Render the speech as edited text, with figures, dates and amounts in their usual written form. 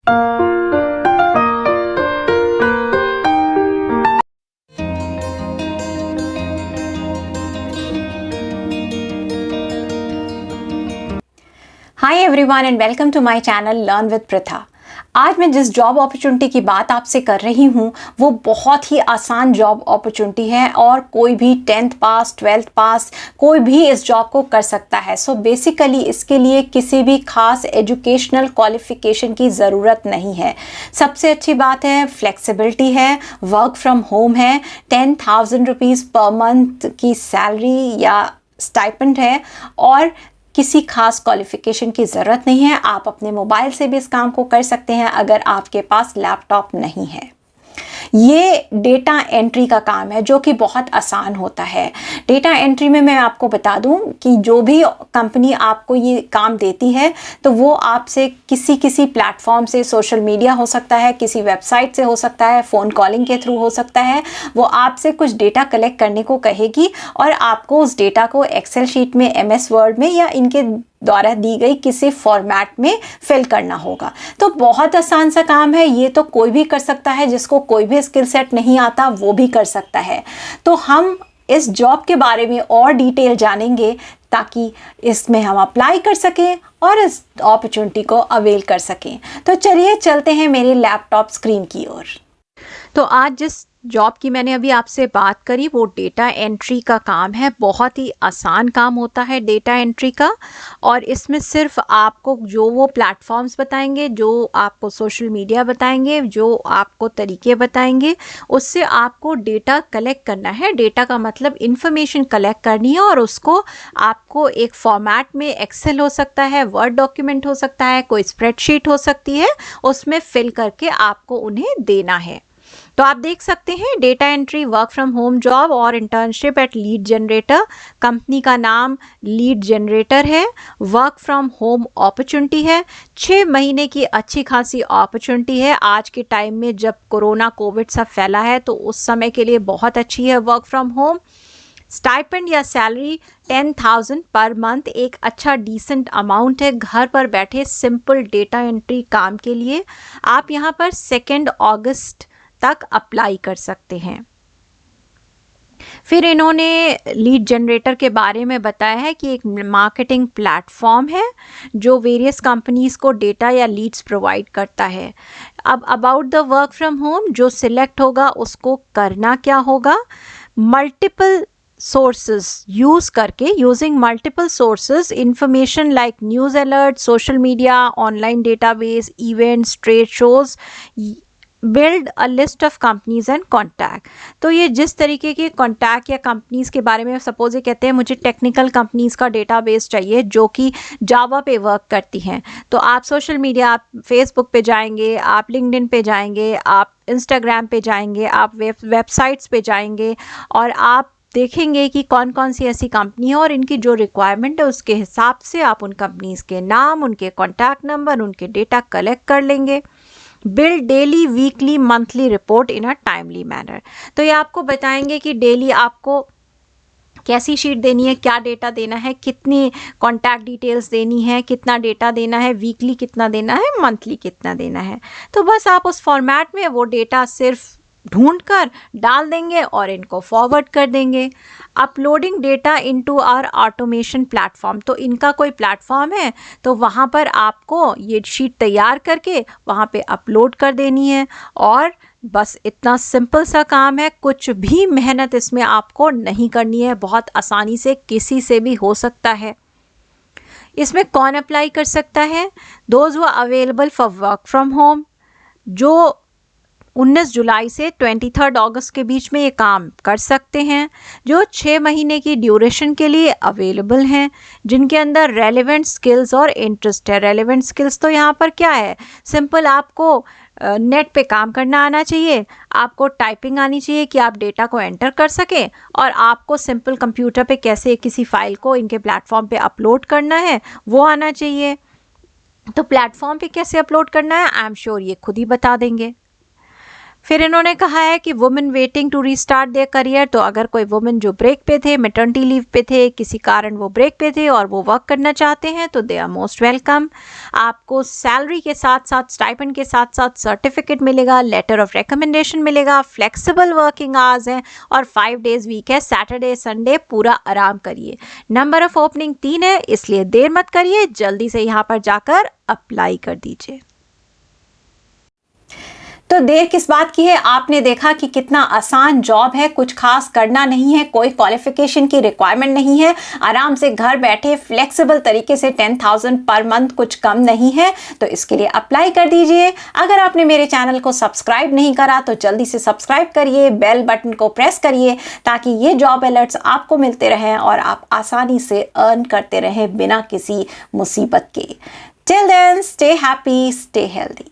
Hi everyone and welcome to my channel learn with Pratha. आज मैं जिस जॉब अपॉर्चुनिटी की बात आपसे कर रही हूँ वो बहुत ही आसान जॉब अपॉर्चुनिटी है और कोई भी 10th पास 12th पास कोई भी इस जॉब को कर सकता है। सो बेसिकली इसके लिए किसी भी खास एजुकेशनल क्वालिफिकेशन की ज़रूरत नहीं है। सबसे अच्छी बात है फ्लेक्सिबिलिटी है, वर्क फ्रॉम होम है, 10,000 रुपीज़ पर मंथ की सैलरी या स्टाइपेंड है और किसी खास क्वालिफिकेशन की ज़रूरत नहीं है। आप अपने मोबाइल से भी इस काम को कर सकते हैं अगर आपके पास लैपटॉप नहीं है। ये डेटा एंट्री का काम है जो कि बहुत आसान होता है। डेटा एंट्री में मैं आपको बता दूं कि जो भी कंपनी आपको ये काम देती है तो वो आपसे किसी प्लेटफॉर्म से, सोशल मीडिया हो सकता है, किसी वेबसाइट से हो सकता है, फ़ोन कॉलिंग के थ्रू हो सकता है, वो आपसे कुछ डेटा कलेक्ट करने को कहेगी और आपको उस डेटा को एक्सेल शीट में, MS वर्ड में या इनके द्वारा दी गई किसी फॉर्मेट में फिल करना होगा। तो बहुत आसान सा काम है, ये तो कोई भी कर सकता है, जिसको कोई भी स्किल सेट नहीं आता वो भी कर सकता है। तो हम इस जॉब के बारे में और डिटेल जानेंगे ताकि इसमें हम अप्लाई कर सकें और इस अपॉर्चुनिटी को अवेल कर सकें। तो चलिए चलते हैं मेरे लैपटॉप स्क्रीन की ओर। तो आज जिस जॉब की मैंने अभी आपसे बात करी वो डेटा एंट्री का काम है। बहुत ही आसान काम होता है डेटा एंट्री का और इसमें सिर्फ आपको जो वो प्लेटफॉर्म्स बताएंगे, जो आपको सोशल मीडिया बताएंगे, जो आपको तरीके बताएंगे, उससे आपको डेटा कलेक्ट करना है। डेटा का मतलब इंफॉर्मेशन कलेक्ट करनी है और उसको आपको एक फॉर्मेट में, एक्सेल हो सकता है, वर्ड डॉक्यूमेंट हो सकता है, कोई स्प्रेडशीट हो सकती है, उसमें फिल करके आपको उन्हें देना है। तो आप देख सकते हैं data entry work from home job और internship at lead generator. Company का नाम लीड जनरेटर है। वर्क फ्रॉम होम अपॉर्चुनिटी है। 6 महीने की अच्छी खासी अपॉर्चुनिटी है। आज के टाइम में जब कोरोना कोविड सब फैला है तो उस समय के लिए बहुत अच्छी है वर्क फ्रॉम होम। स्टाइपेंड या सैलरी 10,000 पर मंथ, एक अच्छा डिसेंट अमाउंट है घर पर बैठे सिंपल डेटा एंट्री काम के लिए। आप यहाँ पर 2 अगस्त तक अप्लाई कर सकते हैं। फिर इन्होंने लीड जनरेटर के बारे में बताया है कि एक मार्केटिंग प्लेटफॉर्म है जो वेरियस कंपनीज को डेटा या लीड्स प्रोवाइड करता है। अब about the work from home, जो सिलेक्ट होगा उसको करना क्या होगा, मल्टीपल sources यूज करके, using multiple sources information like news alert, social media, online database, events, trade shows, build a list of companies and contact. तो ये जिस तरीके के कॉन्टैक्ट या कंपनीज के बारे में, सपोज ये कहते हैं मुझे टेक्निकल कंपनीज का डेटाबेस चाहिए जो कि जावा पे वर्क करती हैं, तो आप सोशल मीडिया, आप फेसबुक पे जाएंगे, आप लिंक्डइन पे जाएंगे, आप इंस्टाग्राम पे जाएंगे, आप वेबसाइट्स पे जाएंगे और आप देखेंगे कि कौन कौन सी ऐसी कंपनी है और इनकी जो रिक्वायरमेंट है उसके हिसाब से आप उन कंपनीज के नाम, उनके कॉन्टैक्ट नंबर, उनके डेटा कलेक्ट कर लेंगे। Build daily, weekly, monthly report in a timely manner. तो ये आपको बताएंगे कि डेली आपको कैसी शीट देनी है, क्या डेटा देना है, कितनी कॉन्टैक्ट डिटेल्स देनी है, कितना डेटा देना है, वीकली कितना देना है, मंथली कितना देना है। तो बस आप उस फॉर्मेट में वो डेटा सिर्फ ढूंढकर डाल देंगे और इनको फॉरवर्ड कर देंगे। Uploading data into our automation platform, तो इनका कोई प्लेटफॉर्म है तो वहाँ पर आपको ये शीट तैयार करके वहाँ पे अपलोड कर देनी है और बस इतना सिंपल सा काम है। कुछ भी मेहनत इसमें आपको नहीं करनी है, बहुत आसानी से किसी से भी हो सकता है। इसमें कौन अप्लाई कर सकता है, those who are available for work from home, जो 19 जुलाई से 23 अगस्त के बीच में ये काम कर सकते हैं, जो 6 महीने की ड्यूरेशन के लिए अवेलेबल हैं, जिनके अंदर रेलेवेंट स्किल्स और इंटरेस्ट है। रेलेवेंट स्किल्स तो यहाँ पर क्या है, सिंपल आपको नेट पे काम करना आना चाहिए, आपको टाइपिंग आनी चाहिए कि आप डेटा को एंटर कर सकें और आपको सिंपल कंप्यूटर पे कैसे किसी फाइल को इनके प्लेटफॉर्म पे अपलोड करना है वो आना चाहिए। तो प्लेटफॉर्म पे कैसे अपलोड करना है आई एम श्योर ये खुद ही बता देंगे। फिर इन्होंने कहा है कि women waiting to restart their career, तो अगर कोई वुमेन जो ब्रेक पे थे, मैटरनिटी लीव पे थे, किसी कारण वो ब्रेक पे थे और वो वर्क करना चाहते हैं तो दे आर मोस्ट वेलकम। आपको सैलरी के साथ साथ, स्टाइपेंड के साथ साथ सर्टिफिकेट मिलेगा, लेटर ऑफ रिकमेंडेशन मिलेगा, फ्लेक्सिबल वर्किंग आवर्स हैं और 5 डेज वीक है, सैटरडे संडे पूरा आराम करिए। नंबर ऑफ ओपनिंग 3 है, इसलिए देर मत करिए, जल्दी से यहाँ पर जाकर अप्लाई कर दीजिए। तो देर किस बात की है, आपने देखा कि कितना आसान जॉब है, कुछ खास करना नहीं है, कोई क्वालिफिकेशन की रिक्वायरमेंट नहीं है, आराम से घर बैठे फ्लेक्सिबल तरीके से 10,000 पर मंथ, कुछ कम नहीं है। तो इसके लिए अप्लाई कर दीजिए। अगर आपने मेरे चैनल को सब्सक्राइब नहीं करा तो जल्दी से सब्सक्राइब करिए, बेल बटन को प्रेस करिए ताकि ये जॉब अलर्ट्स आपको मिलते रहें और आप आसानी से अर्न करते रहें बिना किसी मुसीबत के। Till then, stay happy, stay healthy.